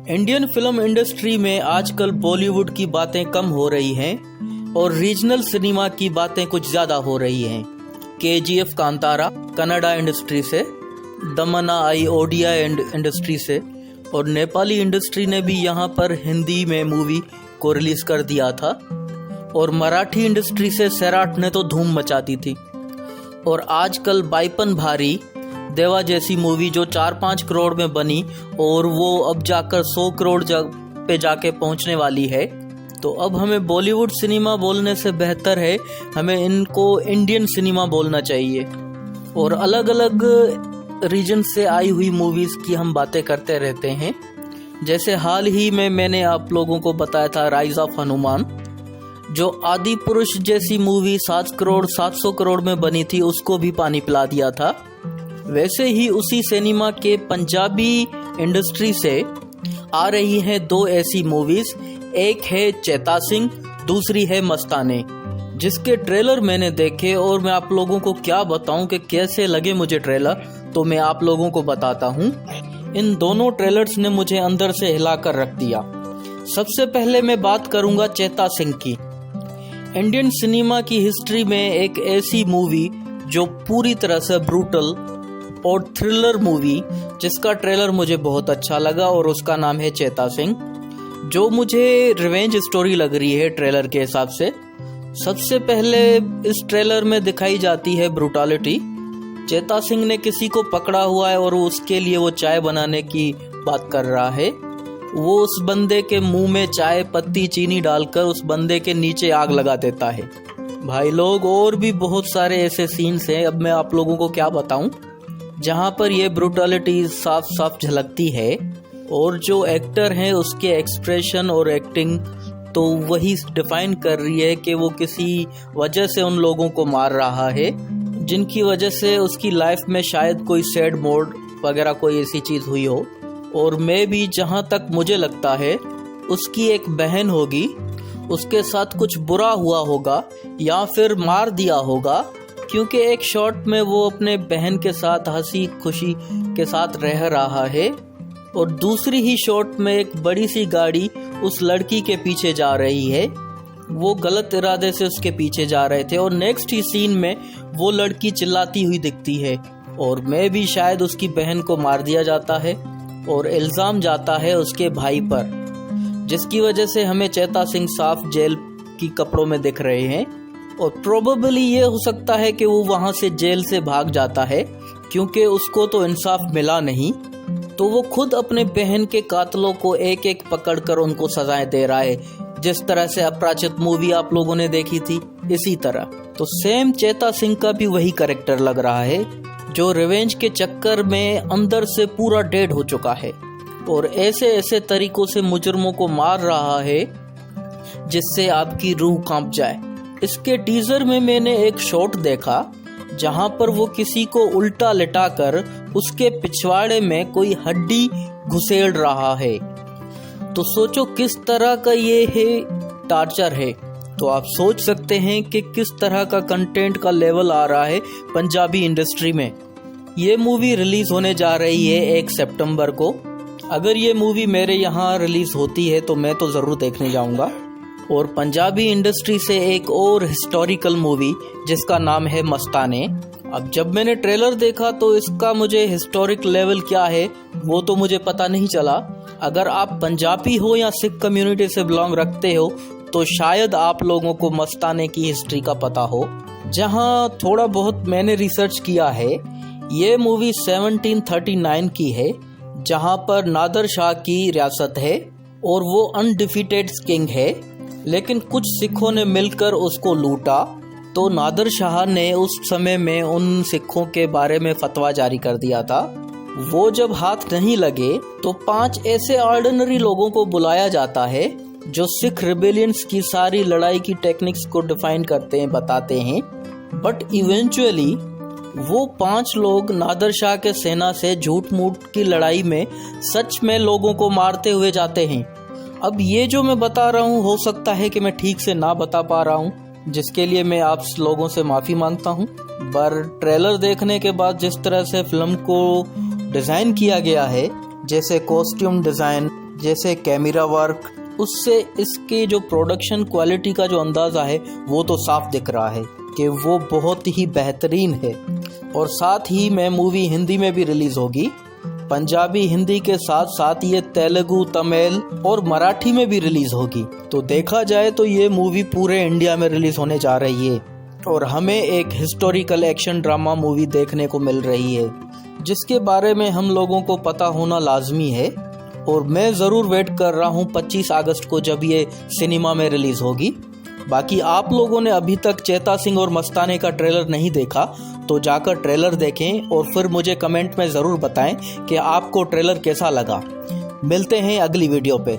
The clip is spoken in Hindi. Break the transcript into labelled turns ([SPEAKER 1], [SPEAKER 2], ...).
[SPEAKER 1] इंडियन फिल्म इंडस्ट्री में आजकल बॉलीवुड की बातें कम हो रही हैं और रीजनल सिनेमा की बातें कुछ ज़्यादा हो रही हैं। केजीएफ कांतारा कन्नड़ा इंडस्ट्री से, दमना आई ओडिया इंडस्ट्री से और नेपाली इंडस्ट्री ने भी यहाँ पर हिंदी में मूवी को रिलीज़ कर दिया था और मराठी इंडस्ट्री से सैराट ने तो धूम मचाती थी। और आजकल बाईपन भारी देवा जैसी मूवी जो 4-5 करोड़ में बनी और वो अब जाकर 100 करोड़ पे जाके पहुंचने वाली है। तो अब हमें बॉलीवुड सिनेमा बोलने से बेहतर है हमें इनको इंडियन सिनेमा बोलना चाहिए। और अलग अलग रीजन से आई हुई मूवीज़ की हम बातें करते रहते हैं। जैसे हाल ही में मैंने आप लोगों को बताया था राइज ऑफ हनुमान, जो आदि पुरुष जैसी मूवी 7 करोड़ 700 करोड़ में बनी थी, उसको भी पानी पिला दिया था। वैसे ही उसी सिनेमा के पंजाबी इंडस्ट्री से आ रही हैं 2 ऐसी मूवीज़, एक है चैता सिंह, दूसरी है मस्ताने, जिसके ट्रेलर मैंने देखे और मैं आप लोगों को क्या बताऊं कि कैसे लगे मुझे ट्रेलर, तो मैं आप लोगों को बताता हूं। इन दोनों ट्रेलर्स ने मुझे अंदर से हिलाकर रख दिया। सबसे पहले मैं बात करूंगा चैता सिंह की। इंडियन सिनेमा की हिस्ट्री में एक ऐसी मूवी जो पूरी तरह से ब्रूटल और थ्रिलर मूवी, जिसका ट्रेलर मुझे बहुत अच्छा लगा और उसका नाम है चैता सिंह, जो मुझे रिवेंज स्टोरी लग रही है ट्रेलर के हिसाब से। सबसे पहले इस ट्रेलर में दिखाई जाती है ब्रूटालिटी। चैता सिंह ने किसी को पकड़ा हुआ है और उसके लिए वो चाय बनाने की बात कर रहा है। वो उस बंदे के मुंह में चाय पत्ती चीनी डालकर उस बंदे के नीचे आग लगा देता है। भाई लोग, और भी बहुत सारे ऐसे सीन्स हैं, अब मैं आप लोगों को क्या बताऊं, जहां पर ये ब्रूटलिटी साफ साफ झलकती है। और जो एक्टर हैं उसके एक्सप्रेशन और एक्टिंग तो वही डिफाइन कर रही है कि वो किसी वजह से उन लोगों को मार रहा है, जिनकी वजह से उसकी लाइफ में शायद कोई सैड मोड वगैरह कोई ऐसी चीज़ हुई हो। और मैं भी जहां तक मुझे लगता है उसकी एक बहन होगी, उसके साथ कुछ बुरा हुआ होगा या फिर मार दिया होगा, क्योंकि एक शॉट में वो अपने बहन के साथ हंसी खुशी के साथ रह रहा है और दूसरी ही शॉट में एक बड़ी सी गाड़ी उस लड़की के पीछे जा रही है। वो गलत इरादे से उसके पीछे जा रहे थे और नेक्स्ट ही सीन में वो लड़की चिल्लाती हुई दिखती है और मैं भी शायद उसकी बहन को मार दिया जाता है और इल्ज़ाम जाता है उसके भाई पर, जिसकी वजह से हमें चैता सिंह साफ जेल की कपड़ों में दिख रहे हैं। और प्रोबेबली ये हो सकता है कि वो वहाँ से जेल से भाग जाता है, क्योंकि उसको तो इंसाफ मिला नहीं, तो वो खुद अपने बहन के कातलों को एक एक पकड़कर उनको सजाएं दे रहा है। जिस तरह से अपराजित मूवी आप लोगों ने देखी थी, इसी तरह तो सेम चैता सिंह का भी वही कैरेक्टर लग रहा है, जो रिवेंज के चक्कर में अंदर से पूरा डेड हो चुका है और ऐसे ऐसे तरीकों से मुजरमों को मार रहा है जिससे आपकी रूह कांप जाए। इसके टीजर में मैंने एक शॉट देखा जहां पर वो किसी को उल्टा लिटाकर उसके पिछवाड़े में कोई हड्डी घुसेड़ रहा है। तो सोचो किस तरह का ये है टार्चर है। तो आप सोच सकते हैं कि किस तरह का कंटेंट का लेवल आ रहा है पंजाबी इंडस्ट्री में। ये मूवी रिलीज होने जा रही है 1 सितंबर को। अगर ये मूवी मेरे यहाँ रिलीज होती है तो मैं तो ज़रूर देखने जाऊँगा। और पंजाबी इंडस्ट्री से एक और हिस्टोरिकल मूवी जिसका नाम है मस्ताने। अब जब मैंने ट्रेलर देखा तो इसका मुझे हिस्टोरिक लेवल क्या है वो तो मुझे पता नहीं चला। अगर आप पंजाबी हो या सिख कम्युनिटी से बिलोंग रखते हो तो शायद आप लोगों को मस्ताने की हिस्ट्री का पता हो। जहां थोड़ा बहुत मैंने रिसर्च किया है, ये मूवी 1739 की है, जहां पर नादर शाह की रियासत है और वो अनडिफीटेड किंग है, लेकिन कुछ सिखों ने मिलकर उसको लूटा। तो नादर शाह ने उस समय में उन सिखों के बारे में फतवा जारी कर दिया था। वो जब हाथ नहीं लगे तो 5 ऐसे ऑर्डिनरी लोगों को बुलाया जाता है जो सिख रिबेलियंस की सारी लड़ाई की टेक्निक्स को डिफाइन करते हैं, बताते हैं। बट इवेंचुअली वो 5 लोग नादर शाह के सेना से झूठ मूठ की लड़ाई में सच में लोगों को मारते हुए जाते हैं। अब ये जो मैं बता रहा हूँ हो सकता है कि मैं ठीक से ना बता पा रहा हूँ, जिसके लिए मैं आप लोगों से माफ़ी मांगता हूँ। पर ट्रेलर देखने के बाद जिस तरह से फिल्म को डिज़ाइन किया गया है, जैसे कॉस्ट्यूम डिज़ाइन, जैसे कैमरा वर्क, उससे इसके जो प्रोडक्शन क्वालिटी का जो अंदाज़ा है वो तो साफ दिख रहा है कि वो बहुत ही बेहतरीन है। और साथ ही में मूवी हिंदी में भी रिलीज़ होगी। पंजाबी हिंदी के साथ साथ ये तेलुगु, तमिल और मराठी में भी रिलीज़ होगी। तो देखा जाए तो ये मूवी पूरे इंडिया में रिलीज़ होने जा रही है और हमें एक हिस्टोरिकल एक्शन ड्रामा मूवी देखने को मिल रही है, जिसके बारे में हम लोगों को पता होना लाजमी है। और मैं ज़रूर वेट कर रहा हूँ 25 अगस्त को, जब ये सिनेमा में रिलीज़ होगी। बाकी आप लोगों ने अभी तक चेता सिंह और मस्ताने का ट्रेलर नहीं देखा तो जाकर ट्रेलर देखें और फिर मुझे कमेंट में ज़रूर बताएं कि आपको ट्रेलर कैसा लगा। मिलते हैं अगली वीडियो पे।